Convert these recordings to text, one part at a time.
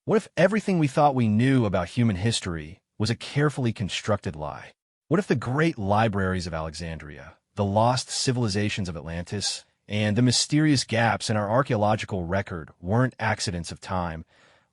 What if everything we thought we knew about human history was a carefully constructed lie? What if the great libraries of Alexandria, the lost civilizations of Atlantis, and the mysterious gaps in our archaeological record weren't accidents of time,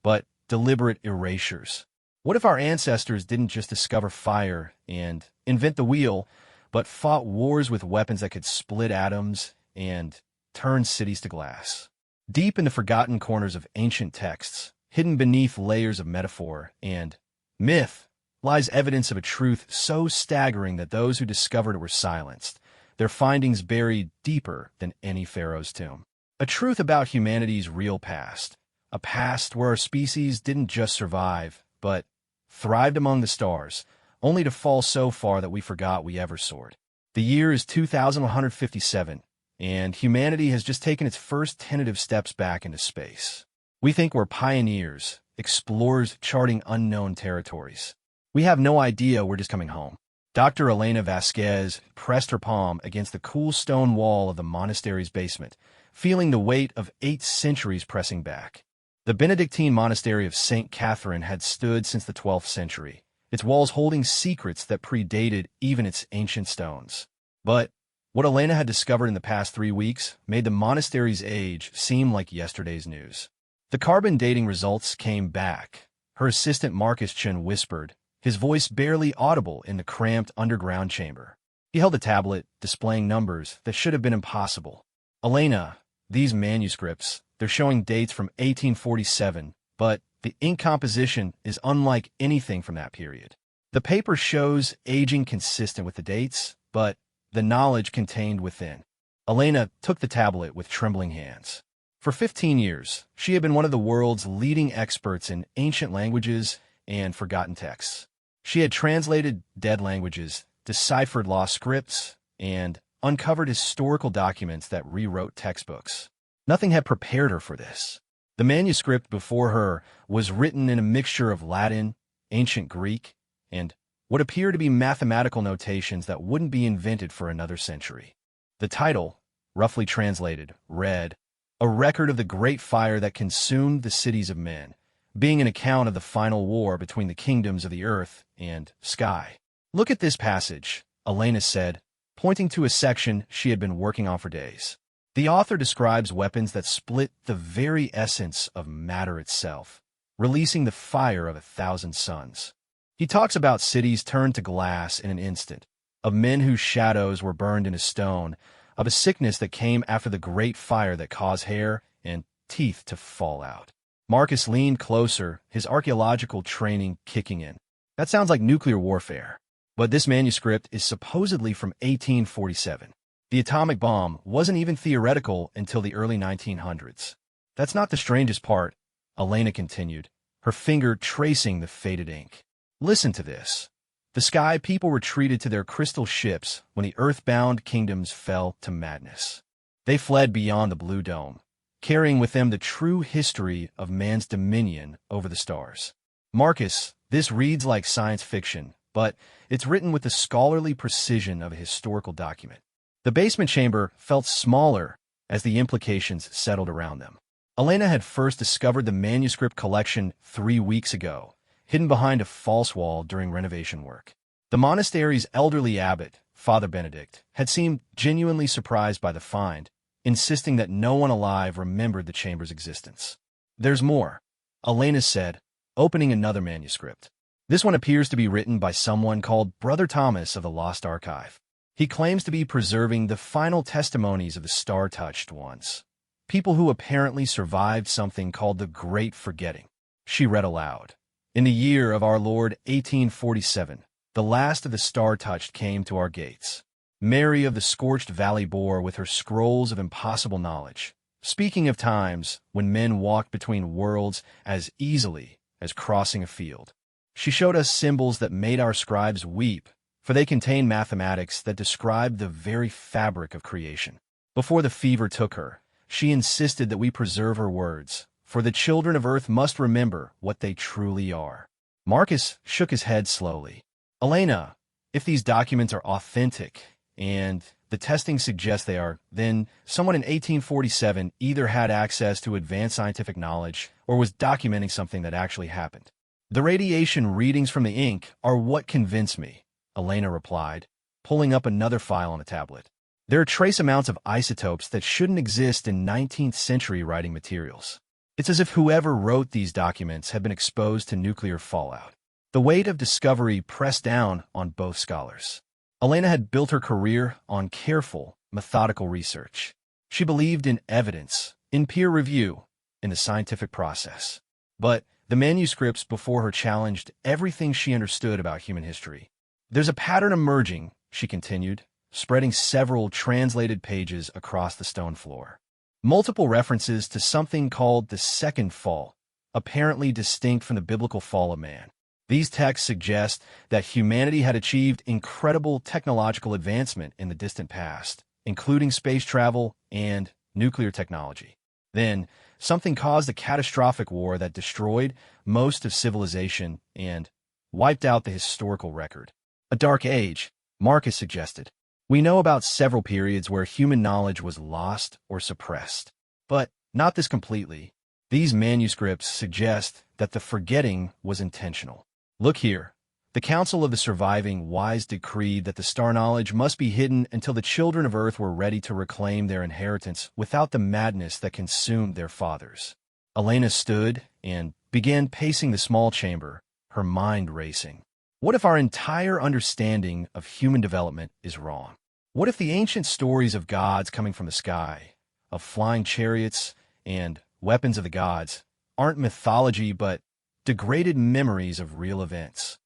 but deliberate erasures? What if our ancestors didn't just discover fire and invent the wheel, but fought wars with weapons that could split atoms and turn cities to glass? Deep in the forgotten corners of ancient texts, hidden beneath layers of metaphor and myth, lies evidence of a truth so staggering that those who discovered it were silenced, their findings buried deeper than any pharaoh's tomb. A truth about humanity's real past, a past where our species didn't just survive, but thrived among the stars, only to fall so far that we forgot we ever soared. The year is 2157, and humanity has just taken its first tentative steps back into space. We think we're pioneers, explorers charting unknown territories. We have no idea we're just coming home. Dr. Elena Vasquez pressed her palm against the cool stone wall of the monastery's basement, feeling the weight of 8 centuries pressing back. The Benedictine monastery of St. Catherine had stood since the 12th century, its walls holding secrets that predated even its ancient stones. But what Elena had discovered in the past 3 weeks made the monastery's age seem like yesterday's news. The carbon dating results came back. Her assistant Marcus Chen whispered, his voice barely audible in the cramped underground chamber. He held a tablet, displaying numbers that should have been impossible. Elena, these manuscripts, they're showing dates from 1847, but the ink composition is unlike anything from that period. The paper shows aging consistent with the dates, but the knowledge contained within. Elena took the tablet with trembling hands. For 15 years, she had been one of the world's leading experts in ancient languages and forgotten texts. She had translated dead languages, deciphered lost scripts, and uncovered historical documents that rewrote textbooks. Nothing had prepared her for this. The manuscript before her was written in a mixture of Latin, ancient Greek, and what appeared to be mathematical notations that wouldn't be invented for another century. The title, roughly translated, read, "A Record of the Great Fire That Consumed the Cities of Men," being an account of the final war between the kingdoms of the earth and sky. "Look at this passage," Elena said, pointing to a section she had been working on for days. The author describes weapons that split the very essence of matter itself, releasing the fire of 1,000 suns. He talks about cities turned to glass in an instant, of men whose shadows were burned into stone, of a sickness that came after the great fire that caused hair and teeth to fall out. Marcus leaned closer, his archaeological training kicking in. That sounds like nuclear warfare. But this manuscript is supposedly from 1847. The atomic bomb wasn't even theoretical until the early 1900s. That's not the strangest part, Elena continued, her finger tracing the faded ink. Listen to this. The sky people retreated to their crystal ships when the earthbound kingdoms fell to madness. They fled beyond the blue dome, carrying with them the true history of man's dominion over the stars. Marcus, this reads like science fiction, but it's written with the scholarly precision of a historical document. The basement chamber felt smaller as the implications settled around them. Elena had first discovered the manuscript collection 3 weeks ago, hidden behind a false wall during renovation work. The monastery's elderly abbot, Father Benedict, had seemed genuinely surprised by the find, insisting that no one alive remembered the chamber's existence. "There's more," Elena said, opening another manuscript. This one appears to be written by someone called Brother Thomas of the Lost Archive. He claims to be preserving the final testimonies of the star-touched ones, people who apparently survived something called the Great Forgetting. She read aloud. "In the year of our Lord 1847, the last of the star-touched came to our gates. Mary of the Scorched Valley bore with her scrolls of impossible knowledge, speaking of times when men walked between worlds as easily as crossing a field. She showed us symbols that made our scribes weep, for they contained mathematics that described the very fabric of creation. Before the fever took her, she insisted that we preserve her words, for the children of earth must remember what they truly are." Marcus shook his head slowly. "Elena, if these documents are authentic, and the testing suggests they are, then someone in 1847 either had access to advanced scientific knowledge or was documenting something that actually happened. The radiation readings from the ink are what convince me, Elena replied, pulling up another file on a tablet. There are trace amounts of isotopes that shouldn't exist in 19th century writing materials. It's as if whoever wrote these documents had been exposed to nuclear fallout. The weight of discovery pressed down on both scholars. Elena had built her career on careful, methodical research. She believed in evidence, in peer review, in the scientific process. But the manuscripts before her challenged everything she understood about human history. There's a pattern emerging, she continued, spreading several translated pages across the stone floor. Multiple references to something called the second fall, apparently distinct from the biblical fall of man. These texts suggest that humanity had achieved incredible technological advancement in the distant past, including space travel and nuclear technology. Then, something caused a catastrophic war that destroyed most of civilization and wiped out the historical record. A dark age, Marcus suggested. We know about several periods where human knowledge was lost or suppressed, but not this completely. These manuscripts suggest that the forgetting was intentional. Look here. The Council of the Surviving Wise decreed that the star knowledge must be hidden until the children of Earth were ready to reclaim their inheritance without the madness that consumed their fathers. Elena stood and began pacing the small chamber, her mind racing. What if our entire understanding of human development is wrong? What if the ancient stories of gods coming from the sky, of flying chariots and weapons of the gods, aren't mythology but degraded memories of real events?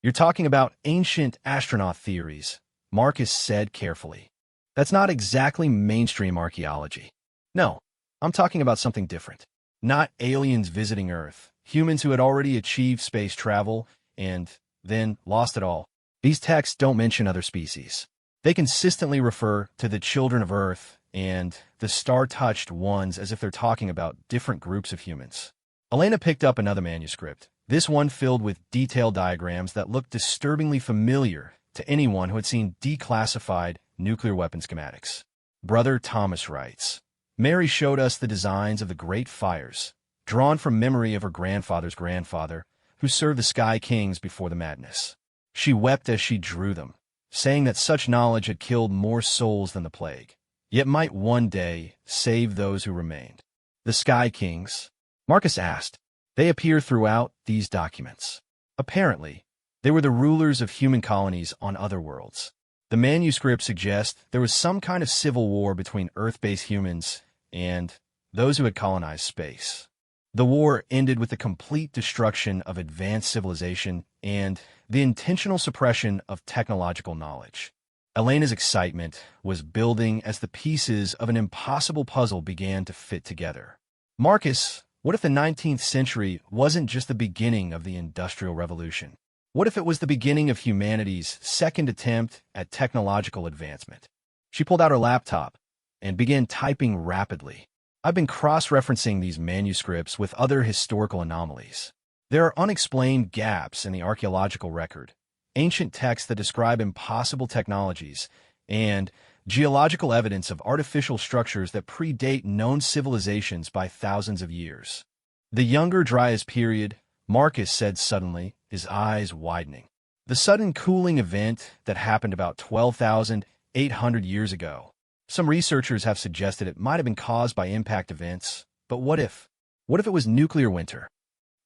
You're talking about ancient astronaut theories, Marcus said carefully. That's not exactly mainstream archaeology. No, I'm talking about something different. Not aliens visiting Earth, humans who had already achieved space travel and then lost it all. These texts don't mention other species. They consistently refer to the children of Earth and the star-touched ones as if they're talking about different groups of humans. Elena picked up another manuscript, this one filled with detailed diagrams that looked disturbingly familiar to anyone who had seen declassified nuclear weapon schematics. Brother Thomas writes, Mary showed us the designs of the great fires, drawn from memory of her grandfather's grandfather, who served the Sky Kings before the madness. She wept as she drew them, saying that such knowledge had killed more souls than the plague, yet might one day save those who remained. The Sky Kings, Marcus asked, they appear throughout these documents. Apparently, they were the rulers of human colonies on other worlds. The manuscripts suggest there was some kind of civil war between Earth-based humans and those who had colonized space. The war ended with the complete destruction of advanced civilization and the intentional suppression of technological knowledge. Elena's excitement was building as the pieces of an impossible puzzle began to fit together. Marcus, what if the 19th century wasn't just the beginning of the Industrial Revolution? What if it was the beginning of humanity's second attempt at technological advancement? She pulled out her laptop and began typing rapidly. I've been cross-referencing these manuscripts with other historical anomalies. There are unexplained gaps in the archaeological record, ancient texts that describe impossible technologies, and geological evidence of artificial structures that predate known civilizations by thousands of years. The Younger Dryas period, Marcus said suddenly, his eyes widening. The sudden cooling event that happened about 12,800 years ago. Some researchers have suggested it might have been caused by impact events, but what if? What if it was nuclear winter?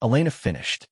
Elena finished.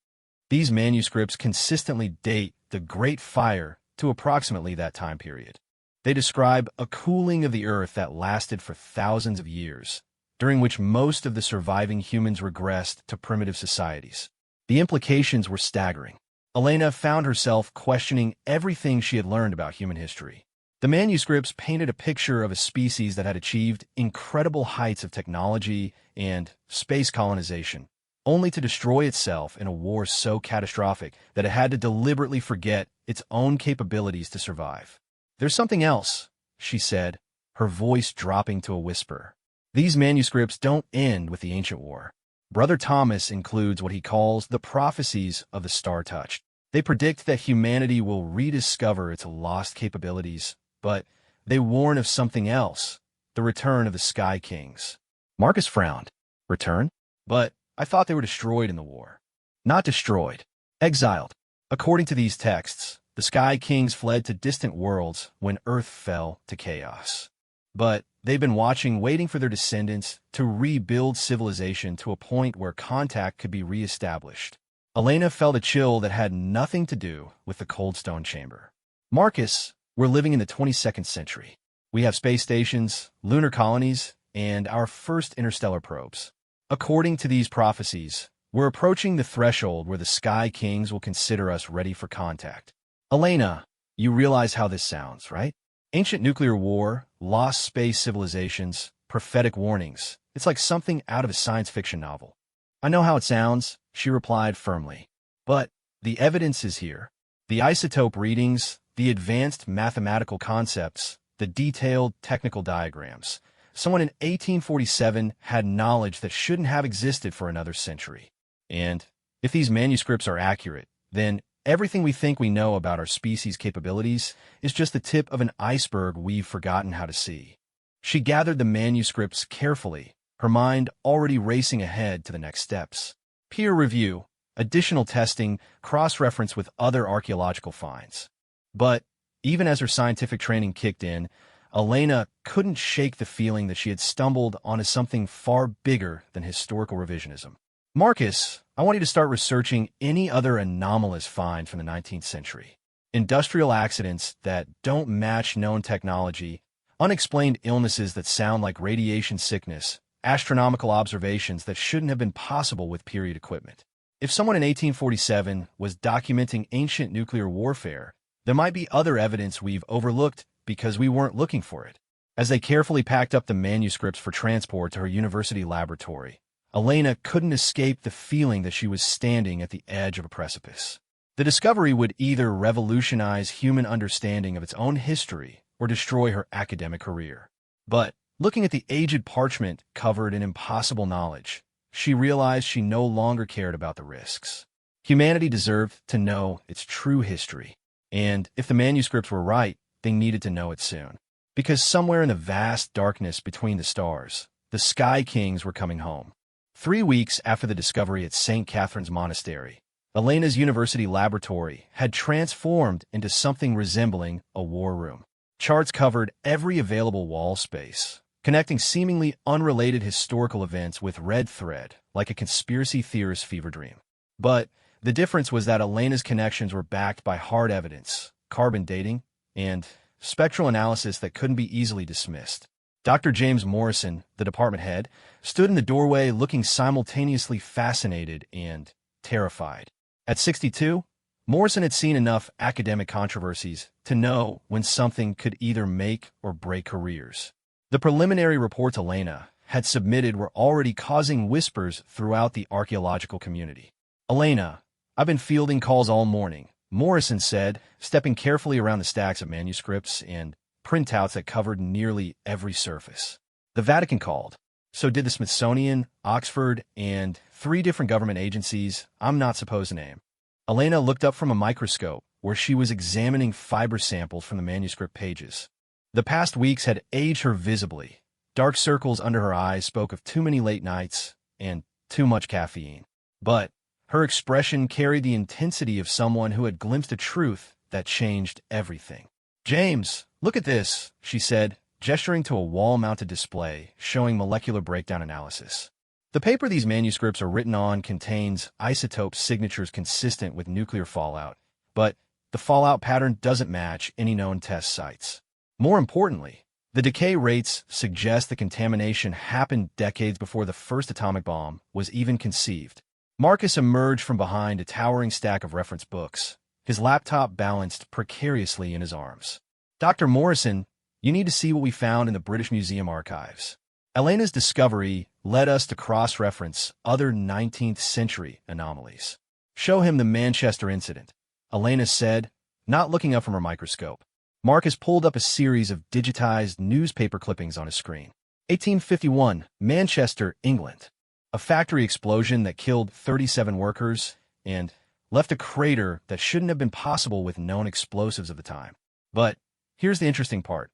These manuscripts consistently date the Great Fire to approximately that time period. They describe a cooling of the Earth that lasted for thousands of years, during which most of the surviving humans regressed to primitive societies. The implications were staggering. Elena found herself questioning everything she had learned about human history. The manuscripts painted a picture of a species that had achieved incredible heights of technology and space colonization, only to destroy itself in a war so catastrophic that it had to deliberately forget its own capabilities to survive. There's something else, she said, her voice dropping to a whisper. These manuscripts don't end with the ancient war. Brother Thomas includes what he calls the prophecies of the star-touched. They predict that humanity will rediscover its lost capabilities, but They warn of something else, the return of the Sky Kings. Marcus frowned. Return? But I thought they were destroyed in the war. Not destroyed. Exiled. According to these texts, the Sky Kings fled to distant worlds when Earth fell to chaos. But they've been watching, waiting for their descendants to rebuild civilization to a point where contact could be reestablished. Elena felt a chill that had nothing to do with the cold stone chamber. Marcus, we're living in the 22nd century. We have space stations, lunar colonies, and our first interstellar probes. According to these prophecies, we're approaching the threshold where the Sky Kings will consider us ready for contact. Elena, you realize how this sounds, right? Ancient nuclear war, lost space civilizations, prophetic warnings. It's like something out of a science fiction novel. I know how it sounds, she replied firmly. But the evidence is here. The isotope readings, the advanced mathematical concepts, the detailed technical diagrams. Someone in 1847 had knowledge that shouldn't have existed for another century. And if these manuscripts are accurate, then everything we think we know about our species' capabilities is just the tip of an iceberg we've forgotten how to see. She gathered the manuscripts carefully, her mind already racing ahead to the next steps. Peer review, additional testing, cross-reference with other archaeological finds. But even as her scientific training kicked in, Elena couldn't shake the feeling that she had stumbled onto something far bigger than historical revisionism. Marcus, I want you to start researching any other anomalous find from the 19th century. Industrial accidents that don't match known technology, unexplained illnesses that sound like radiation sickness, astronomical observations that shouldn't have been possible with period equipment. If someone in 1847 was documenting ancient nuclear warfare, there might be other evidence we've overlooked because we weren't looking for it. As they carefully packed up the manuscripts for transport to her university laboratory, Elena couldn't escape the feeling that she was standing at the edge of a precipice. The discovery would either revolutionize human understanding of its own history or destroy her academic career. But looking at the aged parchment covered in impossible knowledge, she realized she no longer cared about the risks. Humanity deserved to know its true history. And if the manuscripts were right, they needed to know it soon. Because somewhere in the vast darkness between the stars, the Sky Kings were coming home. 3 weeks after the discovery at St. Catherine's Monastery, Elena's university laboratory had transformed into something resembling a war room. Charts covered every available wall space, connecting seemingly unrelated historical events with red thread, like a conspiracy theorist's fever dream. But the difference was that Elena's connections were backed by hard evidence, carbon dating, and spectral analysis that couldn't be easily dismissed. Dr. James Morrison, the department head, stood in the doorway looking simultaneously fascinated and terrified. At 62, Morrison had seen enough academic controversies to know when something could either make or break careers. The preliminary reports Elena had submitted were already causing whispers throughout the archaeological community. "Elena, I've been fielding calls all morning," Morrison said, stepping carefully around the stacks of manuscripts and printouts that covered nearly every surface. The Vatican called. So did the Smithsonian, Oxford, and 3 different government agencies I'm not supposed to name. Elena looked up from a microscope where she was examining fiber samples from the manuscript pages. The past weeks had aged her visibly. Dark circles under her eyes spoke of too many late nights and too much caffeine. But her expression carried the intensity of someone who had glimpsed a truth that changed everything. "James, look at this," she said, gesturing to a wall-mounted display showing molecular breakdown analysis. The paper these manuscripts are written on contains isotope signatures consistent with nuclear fallout, but the fallout pattern doesn't match any known test sites. More importantly, the decay rates suggest the contamination happened decades before the first atomic bomb was even conceived. Marcus emerged from behind a towering stack of reference books, his laptop balanced precariously in his arms. "Dr. Morrison, you need to see what we found in the British Museum archives." Elena's discovery led us to cross-reference other 19th century anomalies. "Show him the Manchester incident," Elena said, not looking up from her microscope. Marcus pulled up a series of digitized newspaper clippings on his screen. 1851, Manchester, England. A factory explosion that killed 37 workers and left a crater that shouldn't have been possible with known explosives of the time. But here's the interesting part.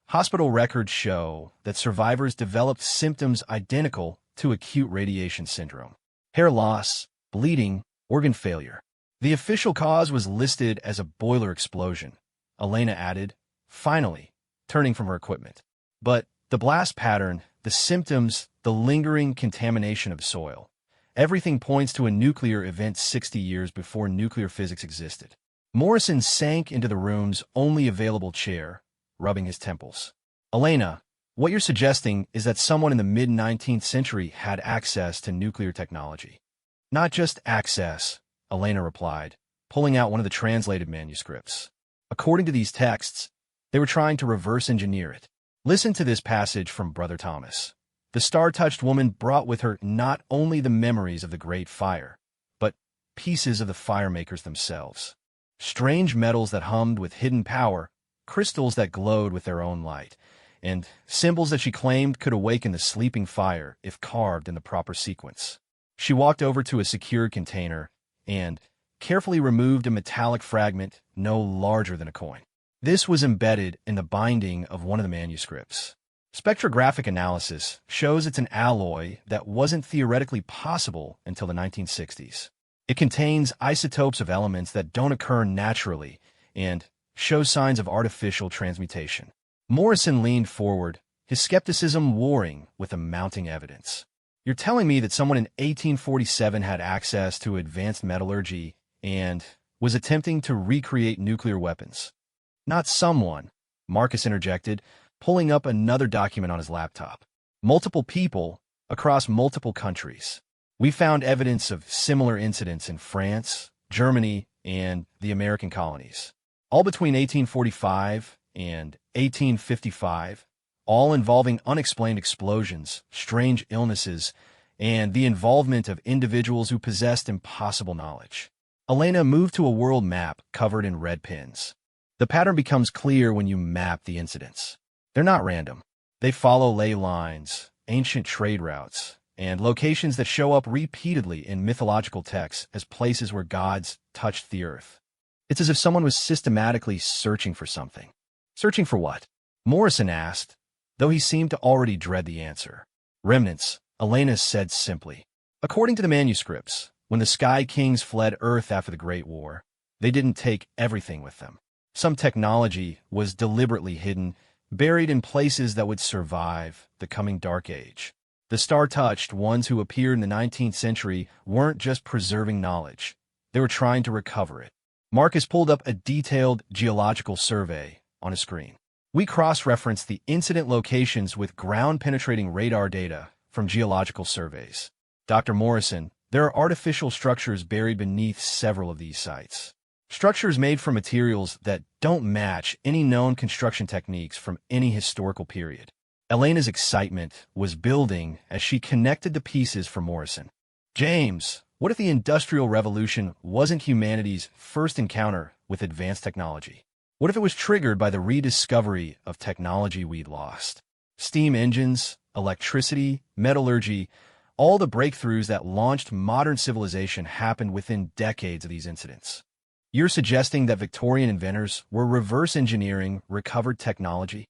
Hospital records show that survivors developed symptoms identical to acute radiation syndrome: hair loss, bleeding, organ failure. The official cause was listed as a boiler explosion, Elena added, finally, turning from her equipment. But the blast pattern, the symptoms, the lingering contamination of soil, everything points to a nuclear event 60 years before nuclear physics existed. Morrison sank into the room's only available chair, rubbing his temples. Elena, what you're suggesting is that someone in the mid-19th century had access to nuclear technology. Not just access, Elena replied, pulling out one of the translated manuscripts. According to these texts, they were trying to reverse engineer it. Listen to this passage from Brother Thomas. The star-touched woman brought with her not only the memories of the Great Fire, but pieces of the firemakers themselves. Strange metals that hummed with hidden power, crystals that glowed with their own light, and symbols that she claimed could awaken the sleeping fire if carved in the proper sequence. She walked over to a secured container and carefully removed a metallic fragment no larger than a coin. This was embedded in the binding of one of the manuscripts. Spectrographic analysis shows it's an alloy that wasn't theoretically possible until the 1960s. It contains isotopes of elements that don't occur naturally and shows signs of artificial transmutation. Morrison leaned forward, his skepticism warring with the mounting evidence. You're telling me that someone in 1847 had access to advanced metallurgy and was attempting to recreate nuclear weapons? Not someone, Marcus interjected, pulling up another document on his laptop. Multiple people across multiple countries. We found evidence of similar incidents in France, Germany, and the American colonies. All between 1845 and 1855, all involving unexplained explosions, strange illnesses, and the involvement of individuals who possessed impossible knowledge. Elena moved to a world map covered in red pins. The pattern becomes clear when you map the incidents. They're not random. They follow ley lines, ancient trade routes, and locations that show up repeatedly in mythological texts as places where gods touched the earth. It's as if someone was systematically searching for something. Searching for what? Morrison asked, though he seemed to already dread the answer. Remnants, Elena said simply. According to the manuscripts, when the Sky Kings fled Earth after the Great War, they didn't take everything with them. Some technology was deliberately hidden, buried in places that would survive the coming Dark Age. The star-touched ones who appeared in the 19th century weren't just preserving knowledge. They were trying to recover it. Marcus pulled up a detailed geological survey on a screen. We cross-referenced the incident locations with ground-penetrating radar data from geological surveys. Dr. Morrison, there are artificial structures buried beneath several of these sites. Structures made from materials that don't match any known construction techniques from any historical period. Elena's excitement was building as she connected the pieces for Morrison. James, what if the Industrial Revolution wasn't humanity's first encounter with advanced technology? What if it was triggered by the rediscovery of technology we'd lost? Steam engines, electricity, metallurgy, all the breakthroughs that launched modern civilization happened within decades of these incidents. You're suggesting that Victorian inventors were reverse engineering recovered technology?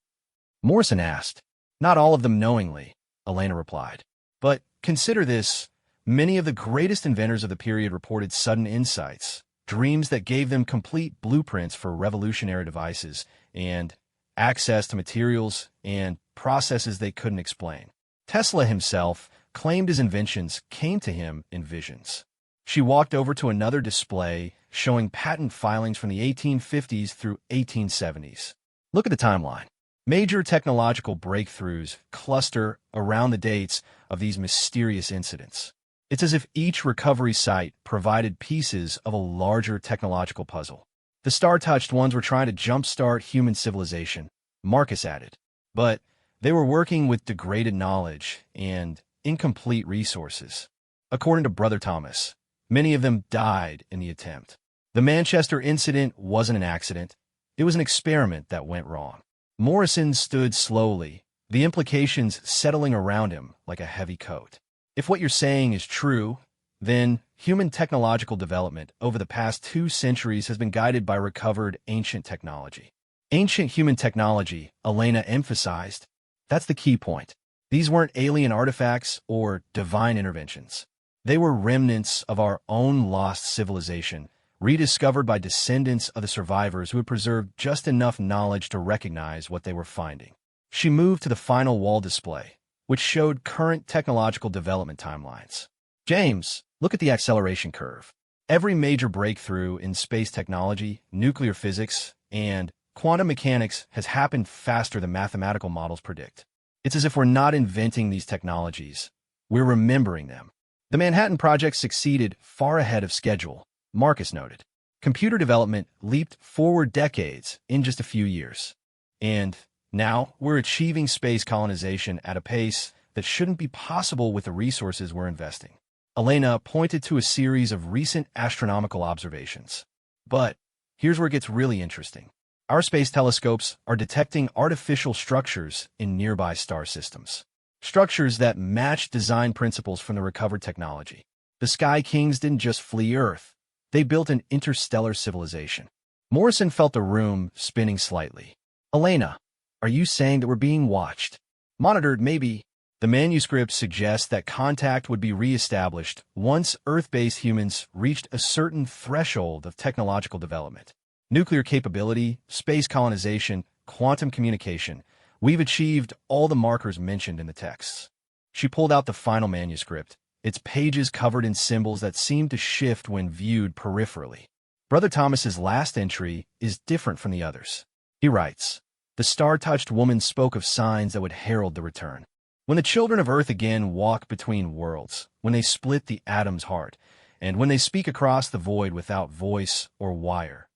Morrison asked. Not all of them knowingly, Elena replied. But consider this, many of the greatest inventors of the period reported sudden insights, dreams that gave them complete blueprints for revolutionary devices and access to materials and processes they couldn't explain. Tesla himself claimed his inventions came to him in visions. She walked over to another display showing patent filings from the 1850s through 1870s. Look at the timeline. Major technological breakthroughs cluster around the dates of these mysterious incidents. It's as if each recovery site provided pieces of a larger technological puzzle. The star-touched ones were trying to jumpstart human civilization, Marcus added. But they were working with degraded knowledge and incomplete resources. According to Brother Thomas, many of them died in the attempt. The Manchester incident wasn't an accident. It was an experiment that went wrong. Morrison stood slowly, the implications settling around him like a heavy coat. If what you're saying is true, then human technological development over the past 2 centuries has been guided by recovered ancient technology. Ancient human technology, Elena emphasized. That's the key point. These weren't alien artifacts or divine interventions. They were remnants of our own lost civilization, rediscovered by descendants of the survivors who had preserved just enough knowledge to recognize what they were finding. She moved to the final wall display, which showed current technological development timelines. James, look at the acceleration curve. Every major breakthrough in space technology, nuclear physics, and quantum mechanics has happened faster than mathematical models predict. It's as if we're not inventing these technologies, we're remembering them. The Manhattan Project succeeded far ahead of schedule, Marcus noted. Computer development leaped forward decades in just a few years. And now we're achieving space colonization at a pace that shouldn't be possible with the resources we're investing. Elena pointed to a series of recent astronomical observations. But here's where it gets really interesting. Our space telescopes are detecting artificial structures in nearby star systems. Structures that match design principles from the recovered technology. The Sky Kings didn't just flee Earth. They built an interstellar civilization. Morrison felt the room spinning slightly. Elena, are you saying that we're being watched? Monitored, maybe. The manuscript suggests that contact would be re-established once Earth-based humans reached a certain threshold of technological development. Nuclear capability, space colonization, quantum communication. We've achieved all the markers mentioned in the texts. She pulled out the final manuscript, its pages covered in symbols that seemed to shift when viewed peripherally. Brother Thomas's last entry is different from the others. He writes, "The star-touched woman spoke of signs that would herald the return. When the children of Earth again walk between worlds, when they split the atom's heart, and when they speak across the void without voice or wire,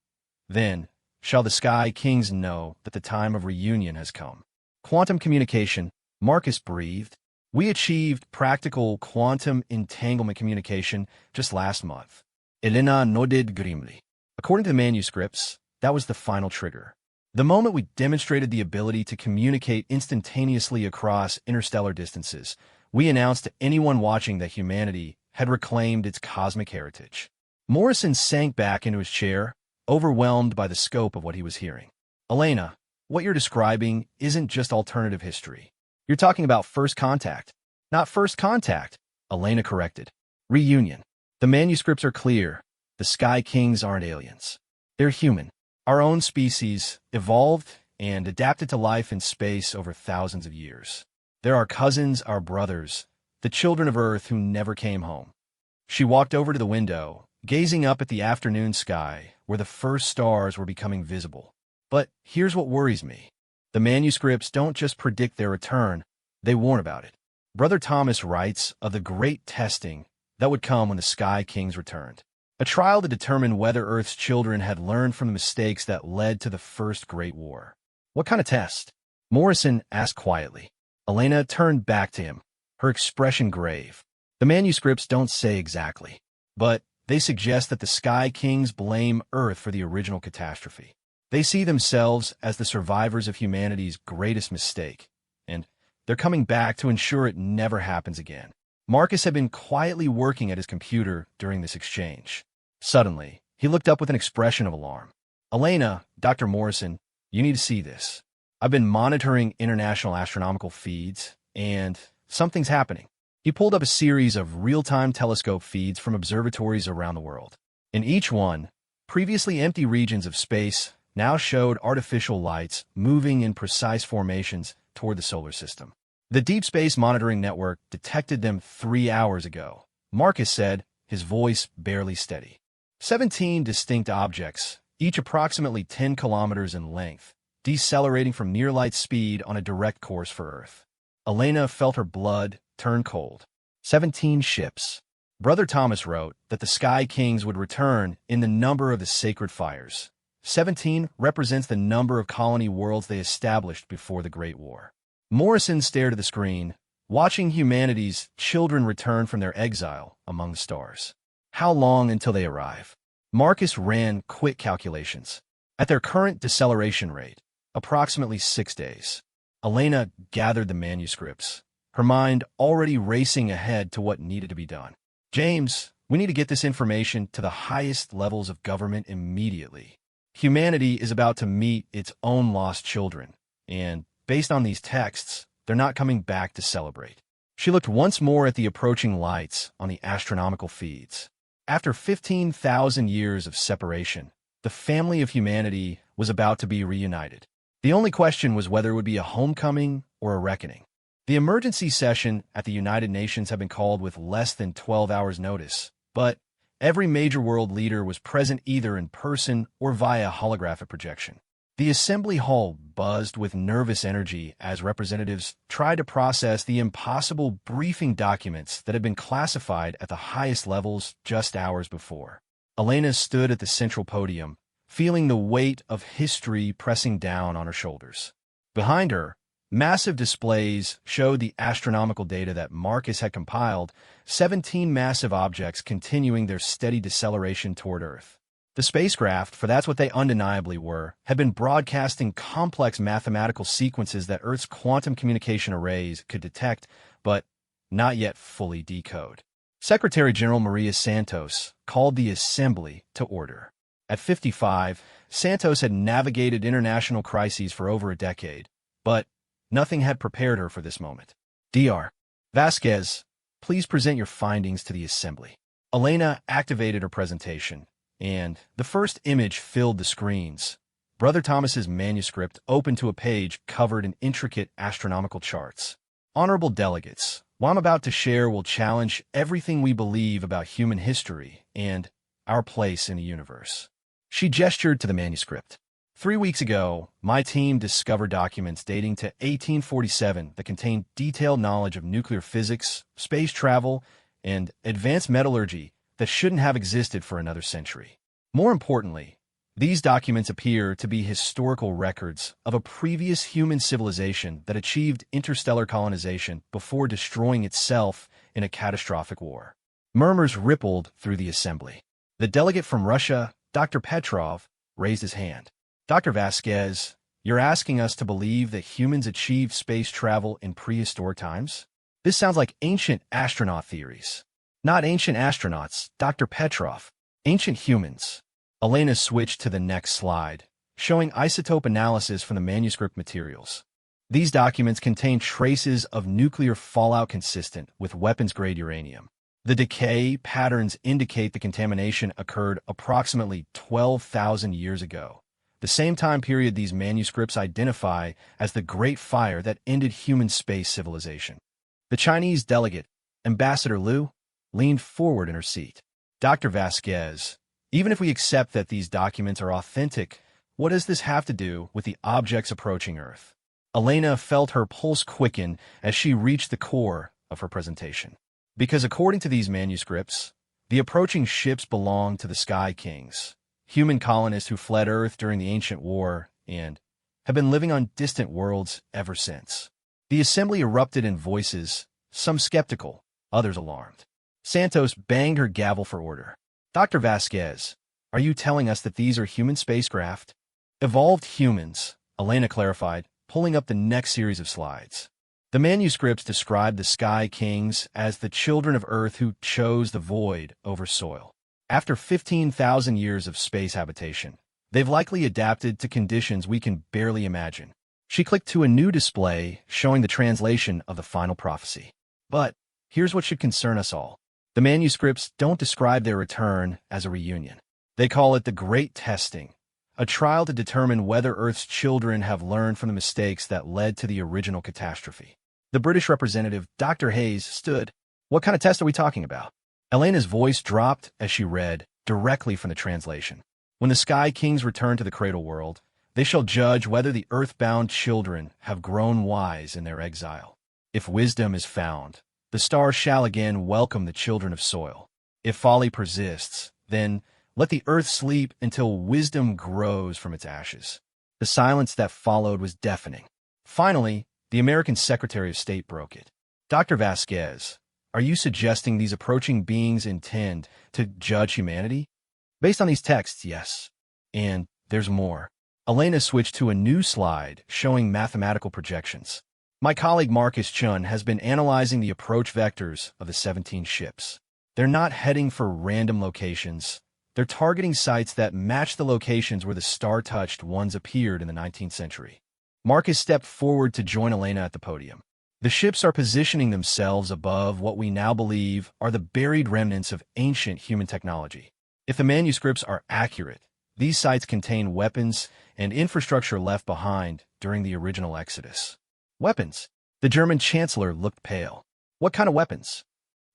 then shall the Sky Kings know that the time of reunion has come." Quantum communication, Marcus breathed. We achieved practical quantum entanglement communication just last month. Elena nodded grimly. According to the manuscripts, that was the final trigger. The moment we demonstrated the ability to communicate instantaneously across interstellar distances, we announced to anyone watching that humanity had reclaimed its cosmic heritage. Morrison sank back into his chair, overwhelmed by the scope of what he was hearing. Elena, what you're describing isn't just alternative history. You're talking about first contact. Not first contact, Elena corrected. Reunion. The manuscripts are clear. The Sky Kings aren't aliens. They're human. Our own species, evolved and adapted to life in space over thousands of years. They're our cousins, our brothers, the children of Earth who never came home. She walked over to the window, gazing up at the afternoon sky, where the first stars were becoming visible. But here's what worries me. The manuscripts don't just predict their return, they warn about it. Brother Thomas writes of the great testing that would come when the Sky Kings returned. A trial to determine whether Earth's children had learned from the mistakes that led to the First Great War. What kind of test? Morrison asked quietly. Elena turned back to him, her expression grave. The manuscripts don't say exactly, but they suggest that the Sky Kings blame Earth for the original catastrophe. They see themselves as the survivors of humanity's greatest mistake, and they're coming back to ensure it never happens again. Marcus had been quietly working at his computer during this exchange. Suddenly, he looked up with an expression of alarm. Elena, Dr. Morrison, you need to see this. I've been monitoring international astronomical feeds, and something's happening. He pulled up a series of real-time telescope feeds from observatories around the world. In each one, previously empty regions of space now showed artificial lights moving in precise formations toward the solar system. The Deep Space Monitoring Network detected them 3 hours ago, Marcus said, his voice barely steady. 17 distinct objects, each approximately 10 kilometers in length, decelerating from near-light speed on a direct course for Earth. Elena felt her blood turn cold. 17 ships. Brother Thomas wrote that the Sky Kings would return in the number of the sacred fires. 17 represents the number of colony worlds they established before the Great War. Morrison stared at the screen, watching humanity's children return from their exile among the stars. How long until they arrive? Marcus ran quick calculations. At their current deceleration rate, approximately 6 days. Elena gathered the manuscripts, her mind already racing ahead to what needed to be done. James, we need to get this information to the highest levels of government immediately. Humanity is about to meet its own lost children, and based on these texts, they're not coming back to celebrate. She looked once more at the approaching lights on the astronomical feeds. After 15,000 years of separation, the family of humanity was about to be reunited. The only question was whether it would be a homecoming or a reckoning. The emergency session at the United Nations had been called with less than 12 hours' notice, but every major world leader was present either in person or via holographic projection. The assembly hall buzzed with nervous energy as representatives tried to process the impossible briefing documents that had been classified at the highest levels just hours before. Elena stood at the central podium, feeling the weight of history pressing down on her shoulders. Behind her, massive displays showed the astronomical data that Marcus had compiled, 17 massive objects continuing their steady deceleration toward Earth. The spacecraft, for that's what they undeniably were, had been broadcasting complex mathematical sequences that Earth's quantum communication arrays could detect, but not yet fully decode. Secretary General Maria Santos called the assembly to order. At 55, Santos had navigated international crises for over a decade, but nothing had prepared her for this moment. Dr. Vasquez, please present your findings to the assembly. Elena activated her presentation, and the first image filled the screens. Brother Thomas's manuscript opened to a page covered in intricate astronomical charts. Honorable delegates, what I'm about to share will challenge everything we believe about human history and our place in the universe. She gestured to the manuscript. 3 weeks ago, my team discovered documents dating to 1847 that contained detailed knowledge of nuclear physics, space travel, and advanced metallurgy that shouldn't have existed for another century. More importantly, these documents appear to be historical records of a previous human civilization that achieved interstellar colonization before destroying itself in a catastrophic war. Murmurs rippled through the assembly. The delegate from Russia, Dr. Petrov, raised his hand. Dr. Vasquez, you're asking us to believe that humans achieved space travel in prehistoric times? This sounds like ancient astronaut theories. Not ancient astronauts, Dr. Petrov. Ancient humans. Elena switched to the next slide, showing isotope analysis from the manuscript materials. These documents contain traces of nuclear fallout consistent with weapons-grade uranium. The decay patterns indicate the contamination occurred approximately 12,000 years ago, the same time period these manuscripts identify as the Great Fire that ended human space civilization. The Chinese delegate, Ambassador Liu, leaned forward in her seat. Dr. Vasquez, even if we accept that these documents are authentic, what does this have to do with the objects approaching Earth? Elena felt her pulse quicken as she reached the core of her presentation. Because according to these manuscripts, the approaching ships belong to the Sky Kings, human colonists who fled Earth during the ancient war and have been living on distant worlds ever since. The assembly erupted in voices, some skeptical, others alarmed. Santos banged her gavel for order. Dr. Vasquez, are you telling us that these are human spacecraft? Evolved humans, Elena clarified, pulling up the next series of slides. The manuscripts describe the Sky Kings as the children of Earth who chose the void over soil. After 15,000 years of space habitation, they've likely adapted to conditions we can barely imagine. She clicked to a new display showing the translation of the final prophecy. But here's what should concern us all. The manuscripts don't describe their return as a reunion. They call it the Great Testing, a trial to determine whether Earth's children have learned from the mistakes that led to the original catastrophe. The British representative, Dr. Hayes, stood. What kind of test are we talking about? Elena's voice dropped as she read, directly from the translation. When the Sky Kings return to the cradle world, they shall judge whether the earthbound children have grown wise in their exile. If wisdom is found, the stars shall again welcome the children of soil. If folly persists, then let the earth sleep until wisdom grows from its ashes. The silence that followed was deafening. Finally, the American Secretary of State broke it. Dr. Vasquez, are you suggesting these approaching beings intend to judge humanity? Based on these texts, yes. And there's more. Elena switched to a new slide showing mathematical projections. My colleague Marcus Chun has been analyzing the approach vectors of the 17 ships. They're not heading for random locations. They're targeting sites that match the locations where the star-touched ones appeared in the 19th century. Marcus stepped forward to join Elena at the podium. The ships are positioning themselves above what we now believe are the buried remnants of ancient human technology. If the manuscripts are accurate, these sites contain weapons and infrastructure left behind during the original Exodus. Weapons? The German chancellor looked pale. What kind of weapons?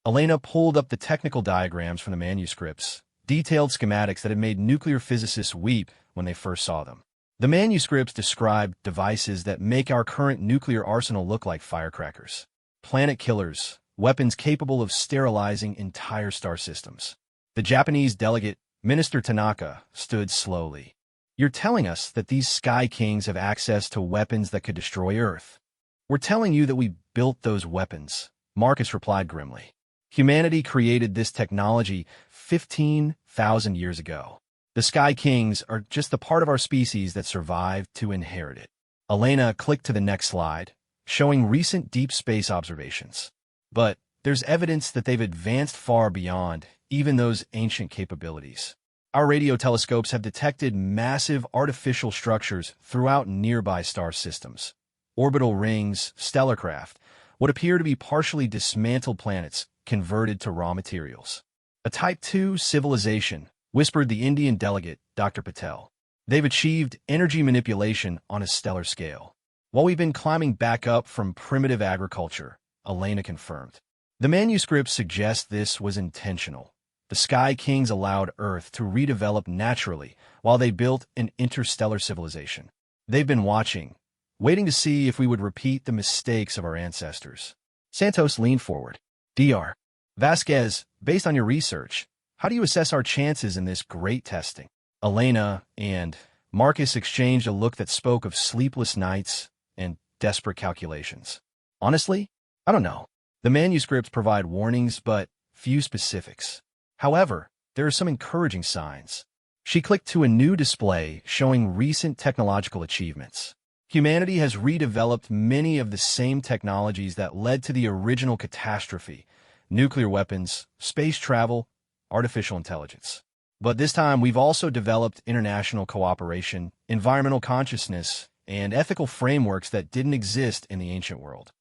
Elena pulled up the technical diagrams from the manuscripts, detailed schematics that had made nuclear physicists weep when they first saw them. The manuscripts described devices that make our current nuclear arsenal look like firecrackers. Planet killers, weapons capable of sterilizing entire star systems. The Japanese delegate, Minister Tanaka, stood slowly. You're telling us that these Sky Kings have access to weapons that could destroy Earth? We're telling you that we built those weapons, Marcus replied grimly. Humanity created this technology 15,000 years ago. The Sky Kings are just the part of our species that survived to inherit it. Elena clicked to the next slide, showing recent deep space observations. But there's evidence that they've advanced far beyond even those ancient capabilities. Our radio telescopes have detected massive artificial structures throughout nearby star systems. Orbital rings, stellar craft, what appear to be partially dismantled planets converted to raw materials. A Type 2 civilization, whispered the Indian delegate, Dr. Patel. They've achieved energy manipulation on a stellar scale. While we've been climbing back up from primitive agriculture, Elena confirmed. The manuscripts suggest this was intentional. The Sky Kings allowed Earth to redevelop naturally while they built an interstellar civilization. They've been watching, waiting to see if we would repeat the mistakes of our ancestors. Santos leaned forward. Dr. Vasquez, based on your research, how do you assess our chances in this great testing? Elena and Marcus exchanged a look that spoke of sleepless nights and desperate calculations. Honestly, I don't know. The manuscripts provide warnings, but few specifics. However, there are some encouraging signs. She clicked to a new display showing recent technological achievements. Humanity has redeveloped many of the same technologies that led to the original catastrophe: nuclear weapons, space travel, artificial intelligence. But this time, we've also developed international cooperation, environmental consciousness, and ethical frameworks that didn't exist in the ancient world.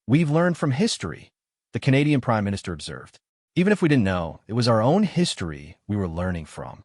We've learned from history, the Canadian Prime Minister observed. Even if we didn't know, it was our own history we were learning from.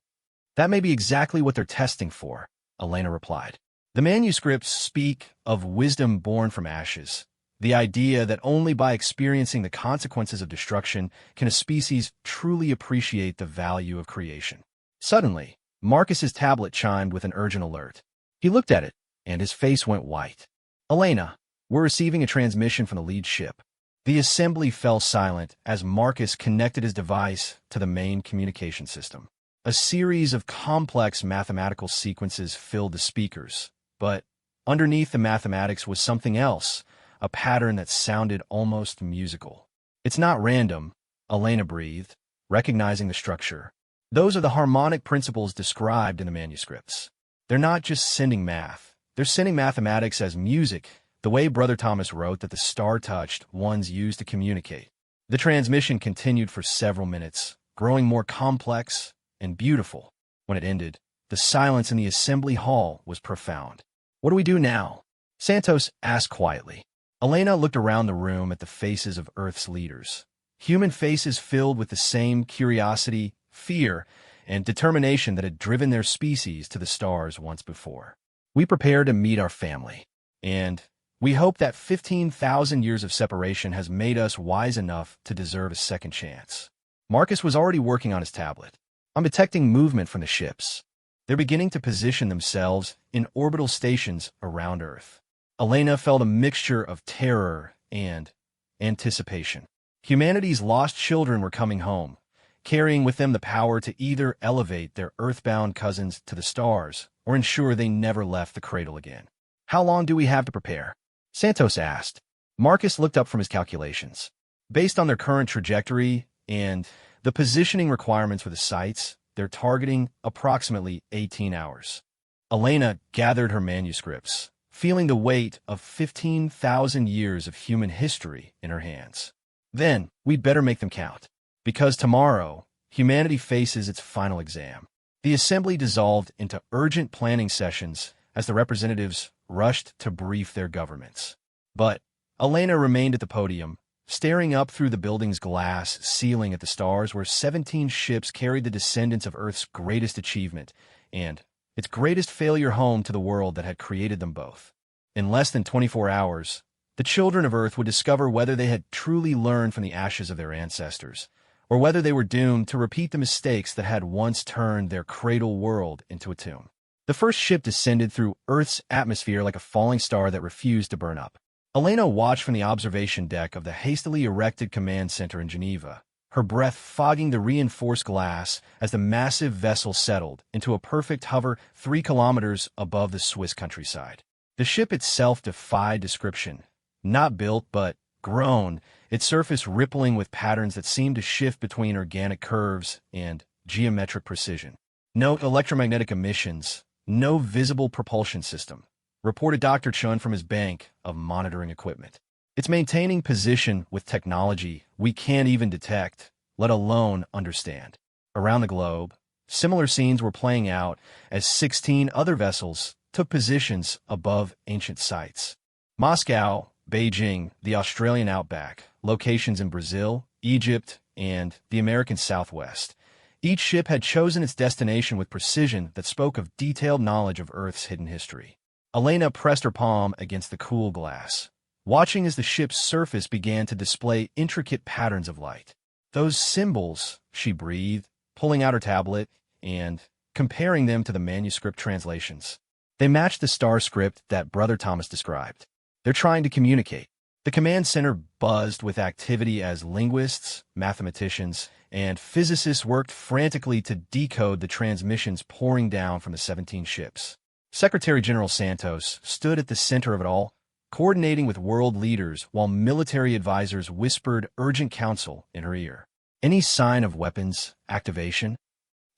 That may be exactly what they're testing for, Elena replied. The manuscripts speak of wisdom born from ashes, the idea that only by experiencing the consequences of destruction can a species truly appreciate the value of creation. Suddenly, Marcus's tablet chimed with an urgent alert. He looked at it, and his face went white. Elena, we're receiving a transmission from the lead ship. The assembly fell silent as Marcus connected his device to the main communication system. A series of complex mathematical sequences filled the speakers, but underneath the mathematics was something else, a pattern that sounded almost musical. It's not random, Elena breathed, recognizing the structure. Those are the harmonic principles described in the manuscripts. They're not just sending math. They're sending mathematics as music, the way Brother Thomas wrote that the star-touched ones used to communicate. The transmission continued for several minutes, growing more complex and beautiful. When it ended, the silence in the assembly hall was profound. What do we do now? Santos asked quietly. Elena looked around the room at the faces of Earth's leaders. Human faces filled with the same curiosity, fear, and determination that had driven their species to the stars once before. We prepare to meet our family, and we hope that 15,000 years of separation has made us wise enough to deserve a second chance. Marcus was already working on his tablet. I'm detecting movement from the ships. They're beginning to position themselves in orbital stations around Earth. Elena felt a mixture of terror and anticipation. Humanity's lost children were coming home, carrying with them the power to either elevate their earthbound cousins to the stars or ensure they never left the cradle again. How long do we have to prepare? Santos asked. Marcus looked up from his calculations. Based on their current trajectory and the positioning requirements for the sites, they're targeting approximately 18 hours. Elena gathered her manuscripts, feeling the weight of 15,000 years of human history in her hands. Then, we'd better make them count. Because tomorrow, humanity faces its final exam. The assembly dissolved into urgent planning sessions as the representatives rushed to brief their governments. But Elena remained at the podium, staring up through the building's glass ceiling at the stars where 17 ships carried the descendants of Earth's greatest achievement and its greatest failure home to the world that had created them both. In less than 24 hours, the children of Earth would discover whether they had truly learned from the ashes of their ancestors, or whether they were doomed to repeat the mistakes that had once turned their cradle world into a tomb. The first ship descended through Earth's atmosphere like a falling star that refused to burn up. Elena watched from the observation deck of the hastily erected command center in Geneva, her breath fogging the reinforced glass as the massive vessel settled into a perfect hover 3 kilometers above the Swiss countryside. The ship itself defied description. Not built, but grown, its surface rippling with patterns that seemed to shift between organic curves and geometric precision. No electromagnetic emissions, no visible propulsion system, reported Dr. Chun from his bank of monitoring equipment. It's maintaining position with technology we can't even detect, let alone understand. Around the globe, similar scenes were playing out as 16 other vessels took positions above ancient sites. Moscow, Beijing, the Australian outback, locations in Brazil, Egypt, and the American Southwest. Each ship had chosen its destination with precision that spoke of detailed knowledge of Earth's hidden history. Elena pressed her palm against the cool glass, watching as the ship's surface began to display intricate patterns of light. Those symbols, she breathed, pulling out her tablet and comparing them to the manuscript translations. They matched the star script that Brother Thomas described. They're trying to communicate. The command center buzzed with activity as linguists, mathematicians, and physicists worked frantically to decode the transmissions pouring down from the 17 ships. Secretary General Santos stood at the center of it all, coordinating with world leaders while military advisors whispered urgent counsel in her ear. Any sign of weapons activation?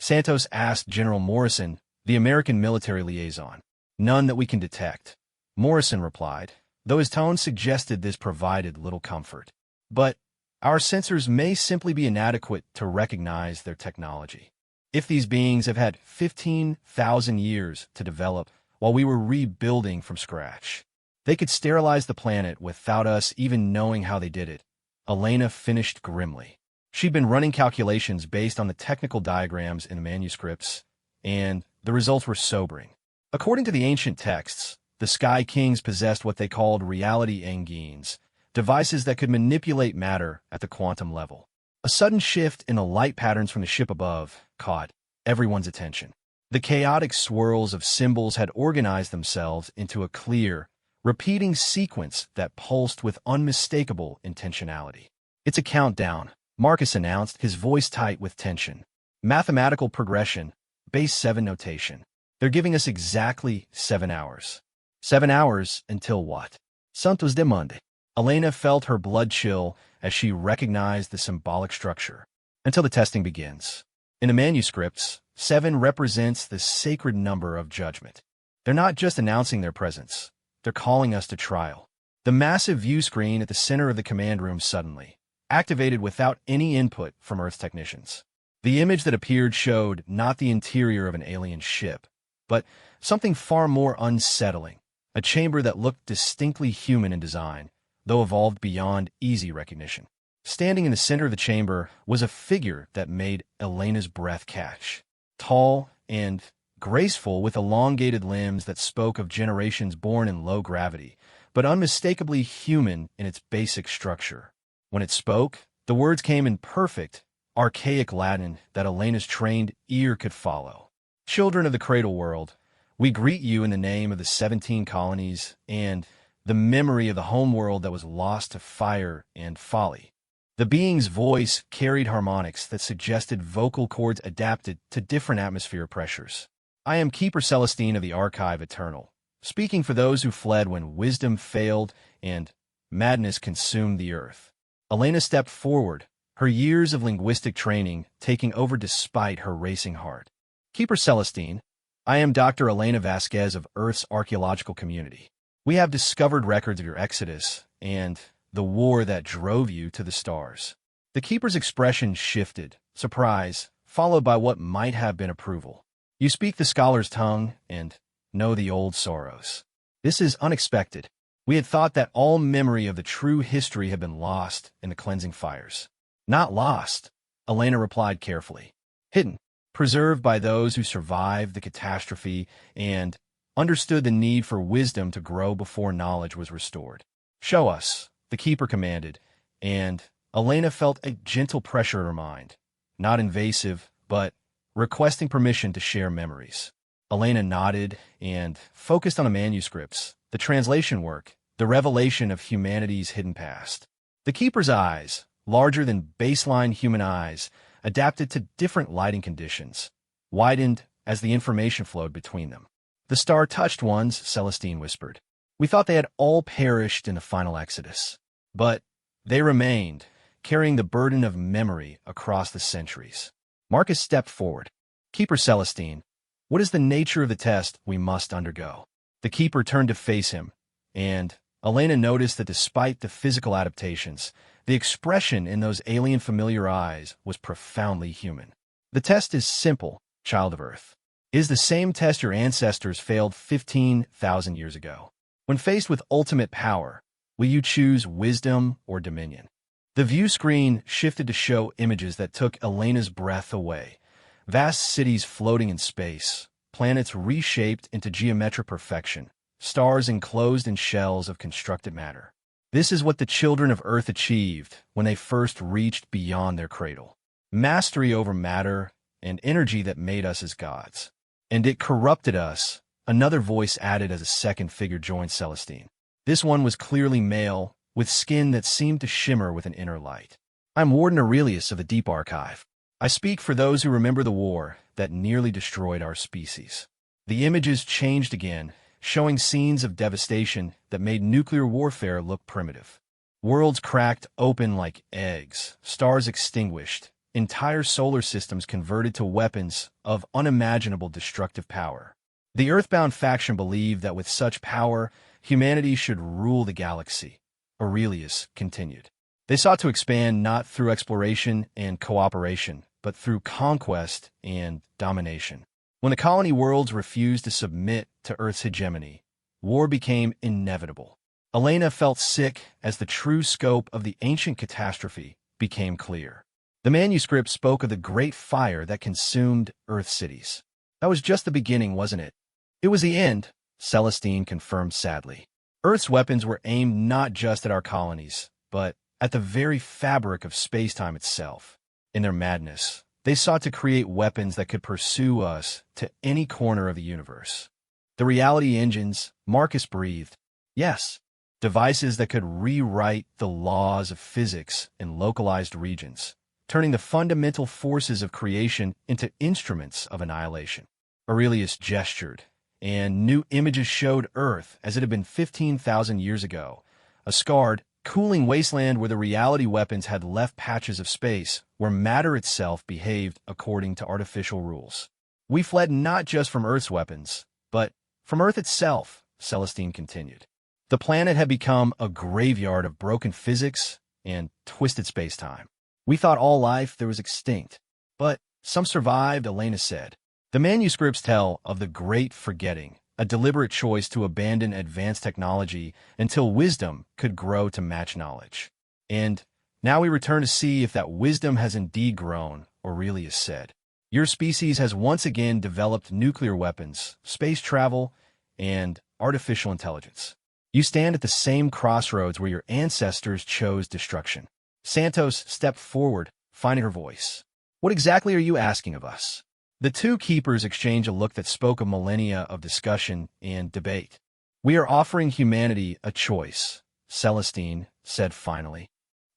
Santos asked General Morrison, the American military liaison. None that we can detect, Morrison replied, though his tone suggested this provided little comfort. But our sensors may simply be inadequate to recognize their technology. If these beings have had 15,000 years to develop while we were rebuilding from scratch, they could sterilize the planet without us even knowing how they did it, Elena finished grimly. She'd been running calculations based on the technical diagrams in the manuscripts, and the results were sobering. According to the ancient texts, the Sky Kings possessed what they called reality engines, devices that could manipulate matter at the quantum level. A sudden shift in the light patterns from the ship above caught everyone's attention. The chaotic swirls of symbols had organized themselves into a clear, repeating sequence that pulsed with unmistakable intentionality. "It's a countdown," Marcus announced, his voice tight with tension. "Mathematical progression, base 7 notation. They're giving us exactly 7 hours. 7 hours until what? Santos demande. Elena felt her blood chill as she recognized the symbolic structure. Until the testing begins. In the manuscripts, 7 represents the sacred number of judgment. They're not just announcing their presence. They're calling us to trial. The massive view screen at the center of the command room suddenly activated without any input from Earth's technicians. The image that appeared showed not the interior of an alien ship, but something far more unsettling, a chamber that looked distinctly human in design, though evolved beyond easy recognition. Standing in the center of the chamber was a figure that made Elena's breath catch. Tall and graceful, with elongated limbs that spoke of generations born in low gravity, but unmistakably human in its basic structure. When it spoke, the words came in perfect, archaic Latin that Elena's trained ear could follow. "Children of the cradle world, we greet you in the name of the 17 colonies and the memory of the home world that was lost to fire and folly." The being's voice carried harmonics that suggested vocal cords adapted to different atmospheric pressures. "I am Keeper Celestine of the Archive Eternal, speaking for those who fled when wisdom failed and madness consumed the earth." Elena stepped forward, her years of linguistic training taking over despite her racing heart. "Keeper Celestine, I am Dr. Elena Vasquez of Earth's archaeological community. We have discovered records of your exodus and the war that drove you to the stars. The keeper's expression shifted, surprise, followed by what might have been approval. You speak the scholar's tongue and know the old sorrows. This is unexpected. We had thought that all memory of the true history had been lost in the cleansing fires. Not lost, Elena replied carefully. Hidden, preserved by those who survived the catastrophe and understood the need for wisdom to grow before knowledge was restored. Show us, the keeper commanded, and Elena felt a gentle pressure in her mind, not invasive, but requesting permission to share memories. Elena nodded and focused on the manuscripts, the translation work, the revelation of humanity's hidden past. The keeper's eyes, larger than baseline human eyes, adapted to different lighting conditions, widened as the information flowed between them. The star-touched ones, Celestine whispered. We thought they had all perished in the final exodus. But they remained, carrying the burden of memory across the centuries. Marcus stepped forward. Keeper Celestine, what is the nature of the test we must undergo? The keeper turned to face him, and Elena noticed that despite the physical adaptations, the expression in those alien familiar eyes was profoundly human. The test is simple, child of Earth. It is the same test your ancestors failed 15,000 years ago. When faced with ultimate power, will you choose wisdom or dominion? The view screen shifted to show images that took Elena's breath away. Vast cities floating in space, planets reshaped into geometric perfection, stars enclosed in shells of constructed matter. This is what the children of Earth achieved when they first reached beyond their cradle. Mastery over matter and energy that made us as gods. And it corrupted us, another voice added as a second figure joined Celestine. This one was clearly male, with skin that seemed to shimmer with an inner light. I'm Warden Aurelius of the Deep Archive. I speak for those who remember the war that nearly destroyed our species. The images changed again, showing scenes of devastation that made nuclear warfare look primitive. Worlds cracked open like eggs, stars extinguished, entire solar systems converted to weapons of unimaginable destructive power. The Earthbound faction believed that with such power, humanity should rule the galaxy, Aurelius continued. They sought to expand not through exploration and cooperation, but through conquest and domination. When the colony worlds refused to submit to Earth's hegemony, war became inevitable. Elena felt sick as the true scope of the ancient catastrophe became clear. The manuscript spoke of the great fire that consumed Earth cities. That was just the beginning, wasn't it? It was the end, Celestine confirmed sadly. Earth's weapons were aimed not just at our colonies, but at the very fabric of space-time itself. In their madness, they sought to create weapons that could pursue us to any corner of the universe. The reality engines, Marcus breathed. Yes, devices that could rewrite the laws of physics in localized regions, turning the fundamental forces of creation into instruments of annihilation. Aurelius gestured, and new images showed Earth as it had been 15,000 years ago, a scarred, cooling wasteland where the reality weapons had left patches of space where matter itself behaved according to artificial rules. We fled not just from Earth's weapons, but from Earth itself, Celestine continued. The planet had become a graveyard of broken physics and twisted space-time. We thought all life there was extinct, but some survived, Elena said. The manuscripts tell of the Great Forgetting, a deliberate choice to abandon advanced technology until wisdom could grow to match knowledge. And now we return to see if that wisdom has indeed grown, Aurelius said. Your species has once again developed nuclear weapons, space travel, and artificial intelligence. You stand at the same crossroads where your ancestors chose destruction. Santos stepped forward, finding her voice. What exactly are you asking of us? The two keepers exchanged a look that spoke of millennia of discussion and debate. We are offering humanity a choice, Celestine said finally.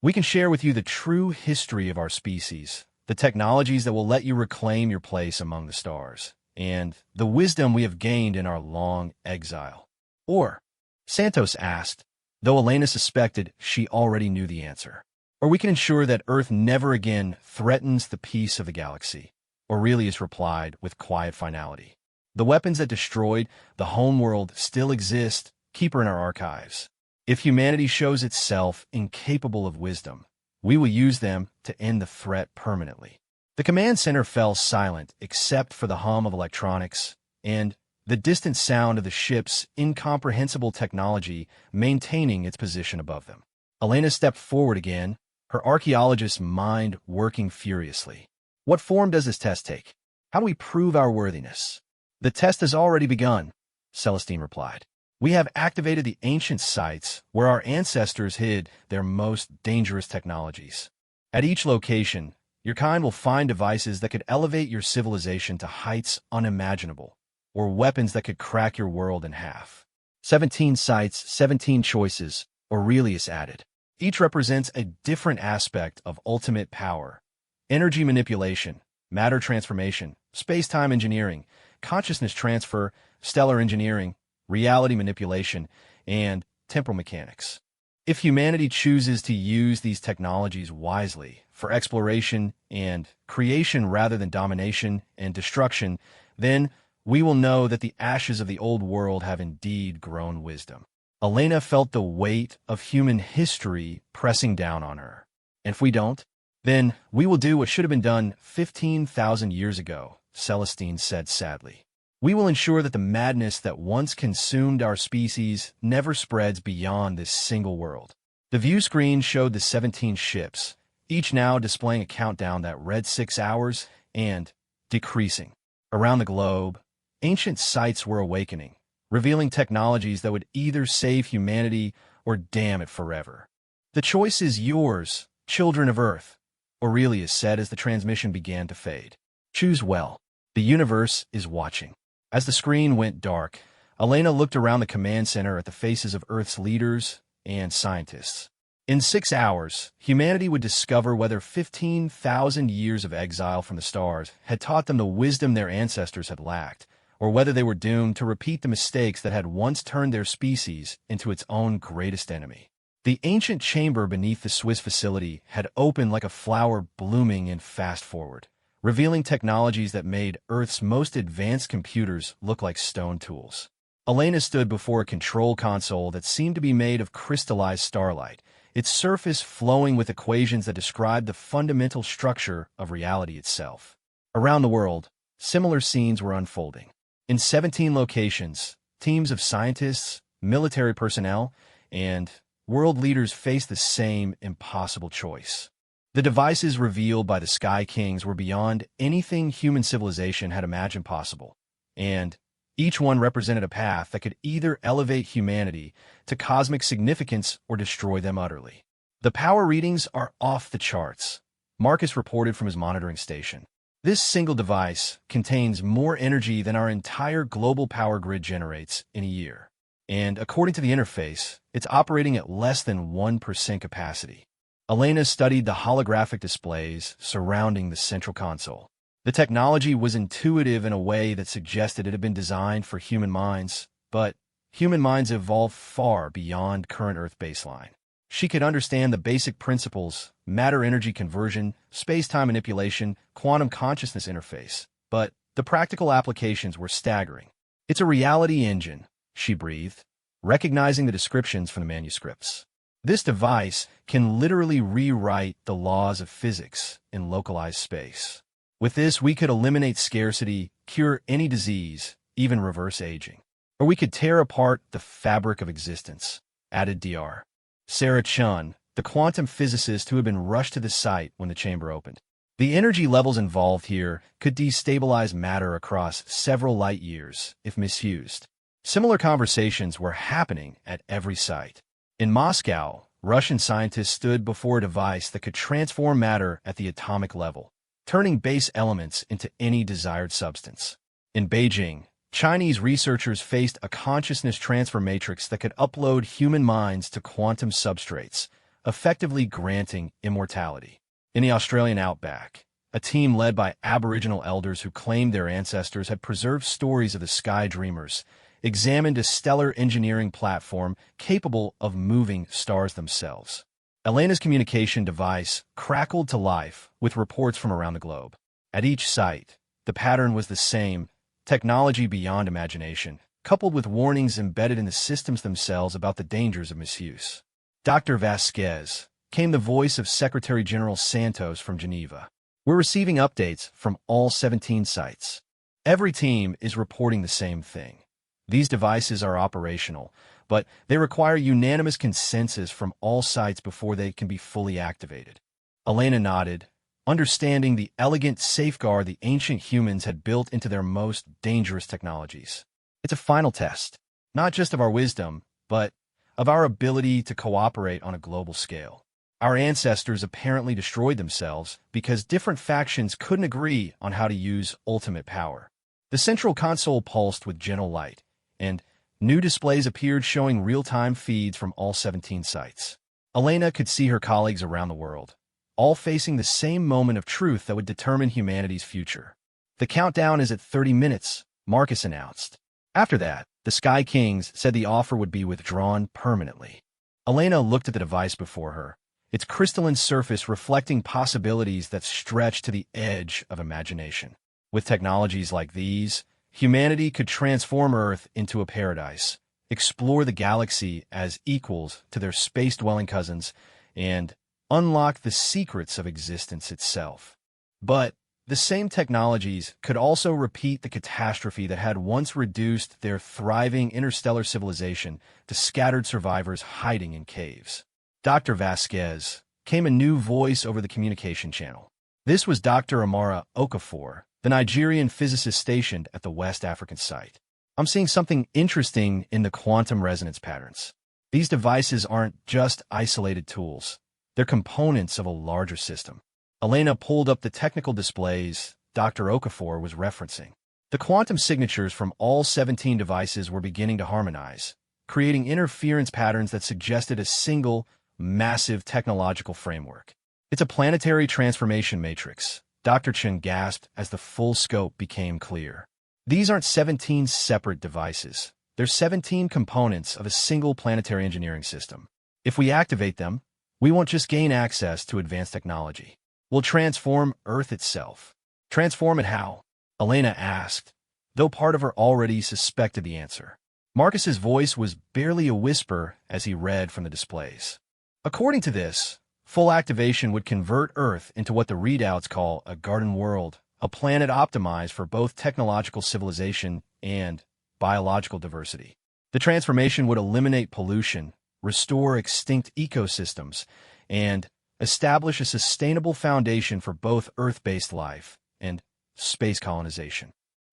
We can share with you the true history of our species, the technologies that will let you reclaim your place among the stars, and the wisdom we have gained in our long exile. Or, Santos asked, though Elena suspected she already knew the answer. Or we can ensure that Earth never again threatens the peace of the galaxy, Aurelius replied with quiet finality. The weapons that destroyed the homeworld still exist, keeper in our archives. If humanity shows itself incapable of wisdom, we will use them to end the threat permanently. The command center fell silent except for the hum of electronics and the distant sound of the ship's incomprehensible technology maintaining its position above them. Elena stepped forward again, her archaeologist's mind working furiously. What form does this test take? How do we prove our worthiness? The test has already begun, Celestine replied. We have activated the ancient sites where our ancestors hid their most dangerous technologies. At each location, your kind will find devices that could elevate your civilization to heights unimaginable, or weapons that could crack your world in half. 17 sites, 17 choices, Aurelius added. Each represents a different aspect of ultimate power. Energy manipulation, matter transformation, space-time engineering, consciousness transfer, stellar engineering, reality manipulation, and temporal mechanics. If humanity chooses to use these technologies wisely for exploration and creation rather than domination and destruction, then we will know that the ashes of the old world have indeed grown wisdom. Elena felt the weight of human history pressing down on her. And if we don't, then we will do what should have been done 15,000 years ago, Celestine said sadly. We will ensure that the madness that once consumed our species never spreads beyond this single world. The view screen showed the 17 ships, each now displaying a countdown that read 6 hours and decreasing. Around the globe, ancient sites were awakening, revealing technologies that would either save humanity or damn it forever. The choice is yours, children of Earth, Aurelius said as the transmission began to fade. Choose well. The universe is watching. As the screen went dark, Elena looked around the command center at the faces of Earth's leaders and scientists. In 6 hours, humanity would discover whether 15,000 years of exile from the stars had taught them the wisdom their ancestors had lacked, or whether they were doomed to repeat the mistakes that had once turned their species into its own greatest enemy. The ancient chamber beneath the Swiss facility had opened like a flower blooming in fast forward, revealing technologies that made Earth's most advanced computers look like stone tools. Elena stood before a control console that seemed to be made of crystallized starlight, its surface flowing with equations that described the fundamental structure of reality itself. Around the world, similar scenes were unfolding. In 17 locations, teams of scientists, military personnel, and world leaders faced the same impossible choice. The devices revealed by the Sky Kings were beyond anything human civilization had imagined possible, and each one represented a path that could either elevate humanity to cosmic significance or destroy them utterly. The power readings are off the charts, Marcus reported from his monitoring station. This single device contains more energy than our entire global power grid generates in a year, and according to the interface, it's operating at less than 1% capacity. Elena studied the holographic displays surrounding the central console. The technology was intuitive in a way that suggested it had been designed for human minds, but human minds evolved far beyond current Earth baseline. She could understand the basic principles, matter-energy conversion, space-time manipulation, quantum consciousness interface, but the practical applications were staggering. It's a reality engine, she breathed, recognizing the descriptions from the manuscripts. This device can literally rewrite the laws of physics in localized space. With this, we could eliminate scarcity, cure any disease, even reverse aging. Or we could tear apart the fabric of existence, added Dr. Sarah Chun, the quantum physicist who had been rushed to the site when the chamber opened. The energy levels involved here could destabilize matter across several light years if misused. Similar conversations were happening at every site. In Moscow, Russian scientists stood before a device that could transform matter at the atomic level, turning base elements into any desired substance. In Beijing, Chinese researchers faced a consciousness transfer matrix that could upload human minds to quantum substrates, effectively granting immortality. In the Australian outback, a team led by Aboriginal elders who claimed their ancestors had preserved stories of the Sky Dreamers, examined a stellar engineering platform capable of moving stars themselves. Elena's communication device crackled to life with reports from around the globe. At each site, the pattern was the same: technology beyond imagination, coupled with warnings embedded in the systems themselves about the dangers of misuse. Dr. Vasquez, came the voice of Secretary General Santos from Geneva. We're receiving updates from all 17 sites. Every team is reporting the same thing. These devices are operational, but they require unanimous consensus from all sites before they can be fully activated. Elena nodded, understanding the elegant safeguard the ancient humans had built into their most dangerous technologies. It's a final test, not just of our wisdom, but of our ability to cooperate on a global scale. Our ancestors apparently destroyed themselves because different factions couldn't agree on how to use ultimate power. The central console pulsed with gentle light, and new displays appeared showing real-time feeds from all 17 sites. Elena could see her colleagues around the world, all facing the same moment of truth that would determine humanity's future. The countdown is at 30 minutes, Marcus announced. After that, the Sky Kings said the offer would be withdrawn permanently. Elena looked at the device before her, its crystalline surface reflecting possibilities that stretched to the edge of imagination. With technologies like these, humanity could transform Earth into a paradise, explore the galaxy as equals to their space-dwelling cousins, and unlock the secrets of existence itself. But the same technologies could also repeat the catastrophe that had once reduced their thriving interstellar civilization to scattered survivors hiding in caves. Dr. Vasquez came a new voice over the communication channel. This was Dr. Amara Okafor, the Nigerian physicist stationed at the West African site. I'm seeing something interesting in the quantum resonance patterns. These devices aren't just isolated tools. They're components of a larger system. Elena pulled up the technical displays Dr. Okafor was referencing. The quantum signatures from all 17 devices were beginning to harmonize, creating interference patterns that suggested a single, massive technological framework. It's a planetary transformation matrix, Dr. Chen gasped as the full scope became clear. These aren't 17 separate devices. They're 17 components of a single planetary engineering system. If we activate them, we won't just gain access to advanced technology. We'll transform Earth itself. Transform it how? Elena asked, though part of her already suspected the answer. Marcus's voice was barely a whisper as he read from the displays. According to this, full activation would convert Earth into what the readouts call a garden world, a planet optimized for both technological civilization and biological diversity. The transformation would eliminate pollution, restore extinct ecosystems, and establish a sustainable foundation for both Earth-based life and space colonization.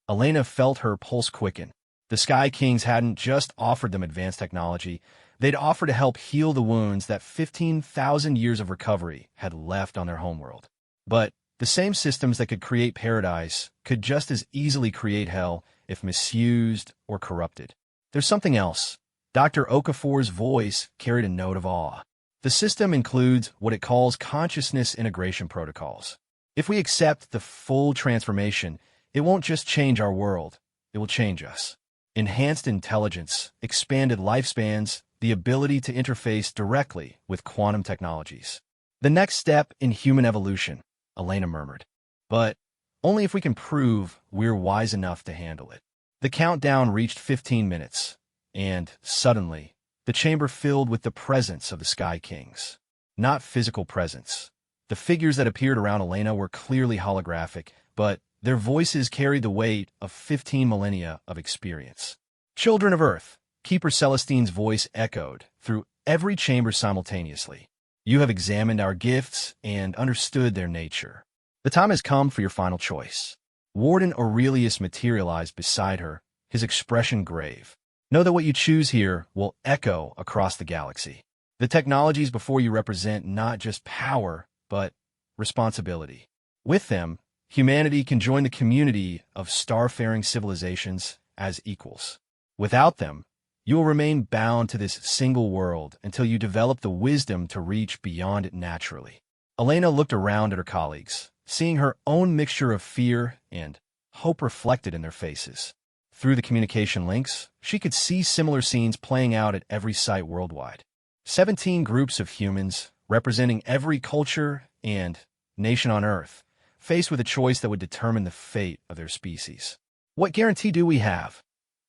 Elena felt her pulse quicken. The Sky Kings hadn't just offered them advanced technology, they'd offer to help heal the wounds that 15,000 years of recovery had left on their homeworld. But the same systems that could create paradise could just as easily create hell if misused or corrupted. There's something else. Dr. Okafor's voice carried a note of awe. The system includes what it calls consciousness integration protocols. If we accept the full transformation, it won't just change our world, it will change us. Enhanced intelligence, expanded lifespans, the ability to interface directly with quantum technologies. The next step in human evolution, Elena murmured. But only if we can prove we're wise enough to handle it. The countdown reached 15 minutes, and suddenly, the chamber filled with the presence of the Sky Kings. Not physical presence. The figures that appeared around Elena were clearly holographic, but their voices carried the weight of 15 millennia of experience. Children of Earth, Keeper Celestine's voice echoed through every chamber simultaneously. You have examined our gifts and understood their nature. The time has come for your final choice. Warden Aurelius materialized beside her, his expression grave. Know that what you choose here will echo across the galaxy. The technologies before you represent not just power, but responsibility. With them, humanity can join the community of starfaring civilizations as equals. Without them, you will remain bound to this single world until you develop the wisdom to reach beyond it naturally. Elena looked around at her colleagues, seeing her own mixture of fear and hope reflected in their faces. Through the communication links, she could see similar scenes playing out at every site worldwide. 17 groups of humans, representing every culture and nation on Earth, faced with a choice that would determine the fate of their species. What guarantee do we have?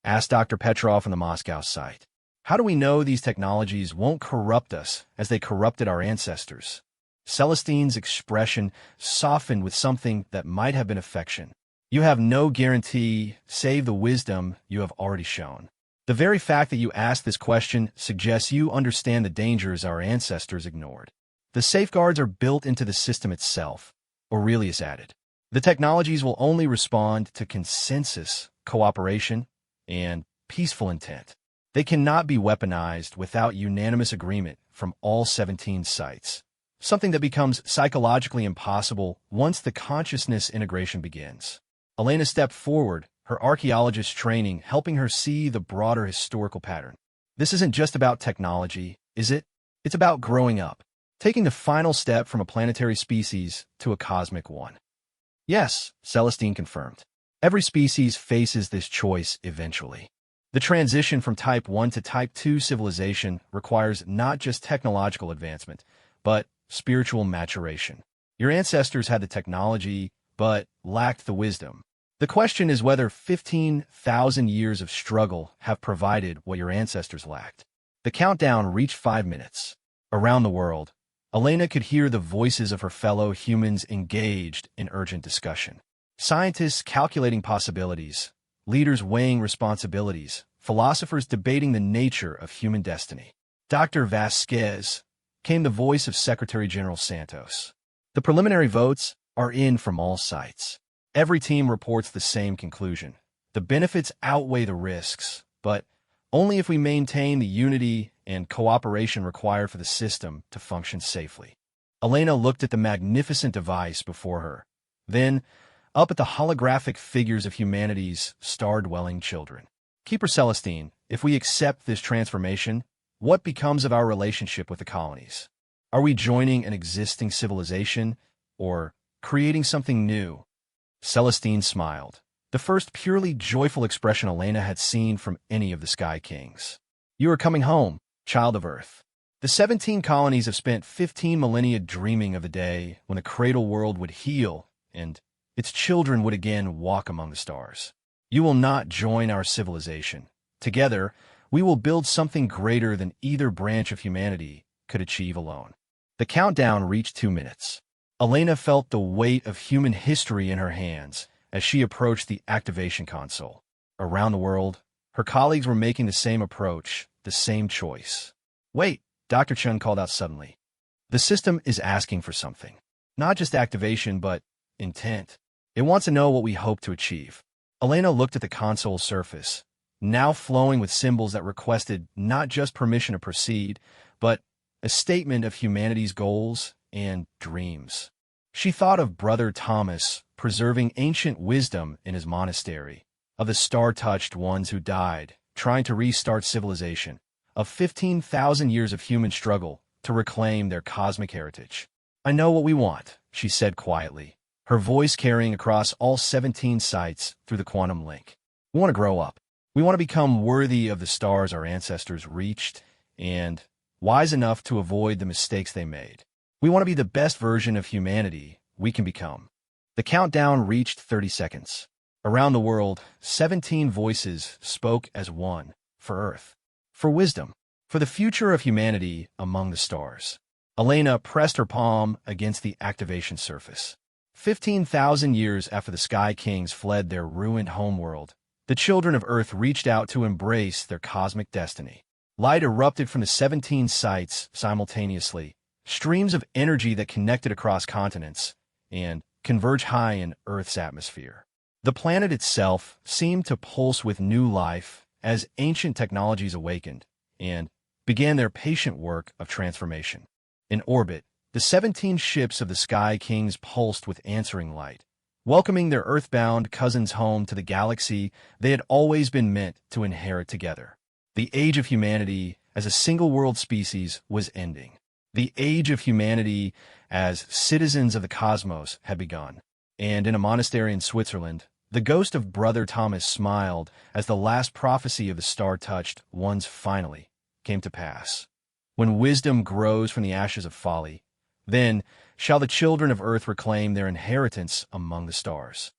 Asked Dr. Petrov from the Moscow site. How do we know these technologies won't corrupt us as they corrupted our ancestors? Celestine's expression softened with something that might have been affection. You have no guarantee save the wisdom you have already shown. The very fact that you asked this question suggests you understand the dangers our ancestors ignored. The safeguards are built into the system itself, Aurelius added. The technologies will only respond to consensus, cooperation, and peaceful intent. They cannot be weaponized without unanimous agreement from all 17 sites, something that becomes psychologically impossible once the consciousness integration begins. Elena stepped forward, her archaeologist training helping her see the broader historical pattern. This isn't just about technology, is it? It's about growing up, taking the final step from a planetary species to a cosmic one. Yes, Celestine confirmed. Every species faces this choice eventually. The transition from Type 1 to Type 2 civilization requires not just technological advancement, but spiritual maturation. Your ancestors had the technology, but lacked the wisdom. The question is whether 15,000 years of struggle have provided what your ancestors lacked. The countdown reached 5 minutes. Around the world, Elena could hear the voices of her fellow humans engaged in urgent discussion. Scientists calculating possibilities, leaders weighing responsibilities, philosophers debating the nature of human destiny. Dr. Vasquez came the voice of Secretary General Santos. The preliminary votes are in from all sides. Every team reports the same conclusion. The benefits outweigh the risks, but only if we maintain the unity and cooperation required for the system to function safely. Elena looked at the magnificent device before her, then up at the holographic figures of humanity's star-dwelling children. Keeper Celestine, if we accept this transformation, what becomes of our relationship with the colonies? Are we joining an existing civilization or creating something new? Celestine smiled, the first purely joyful expression Elena had seen from any of the Sky Kings. You are coming home, child of Earth. The 17 colonies have spent 15 millennia dreaming of the day when the cradle world would heal and its children would again walk among the stars. You will not join our civilization. Together, we will build something greater than either branch of humanity could achieve alone. The countdown reached 2 minutes. Elena felt the weight of human history in her hands as she approached the activation console. Around the world, her colleagues were making the same approach, the same choice. Wait, Dr. Chun called out suddenly. The system is asking for something. Not just activation, but intent. It wants to know what we hope to achieve. Elena looked at the console surface, now flowing with symbols that requested not just permission to proceed, but a statement of humanity's goals and dreams. She thought of Brother Thomas preserving ancient wisdom in his monastery, of the star-touched ones who died, trying to restart civilization, of 15,000 years of human struggle to reclaim their cosmic heritage. I know what we want, she said quietly, her voice carrying across all 17 sites through the quantum link. We want to grow up. We want to become worthy of the stars our ancestors reached and wise enough to avoid the mistakes they made. We want to be the best version of humanity we can become. The countdown reached 30 seconds. Around the world, 17 voices spoke as one, for Earth, for wisdom, for the future of humanity among the stars. Elena pressed her palm against the activation surface. 15,000 years after the Sky Kings fled their ruined homeworld, the children of Earth reached out to embrace their cosmic destiny. Light erupted from the 17 sites simultaneously, streams of energy that connected across continents and converged high in Earth's atmosphere. The planet itself seemed to pulse with new life as ancient technologies awakened and began their patient work of transformation. In orbit, the 17 ships of the Sky Kings pulsed with answering light, welcoming their earthbound cousins home to the galaxy they had always been meant to inherit together. The age of humanity as a single-world species was ending. The age of humanity as citizens of the cosmos had begun. And in a monastery in Switzerland, the ghost of Brother Thomas smiled as the last prophecy of the star-touched ones finally came to pass. When wisdom grows from the ashes of folly, then shall the children of Earth reclaim their inheritance among the stars.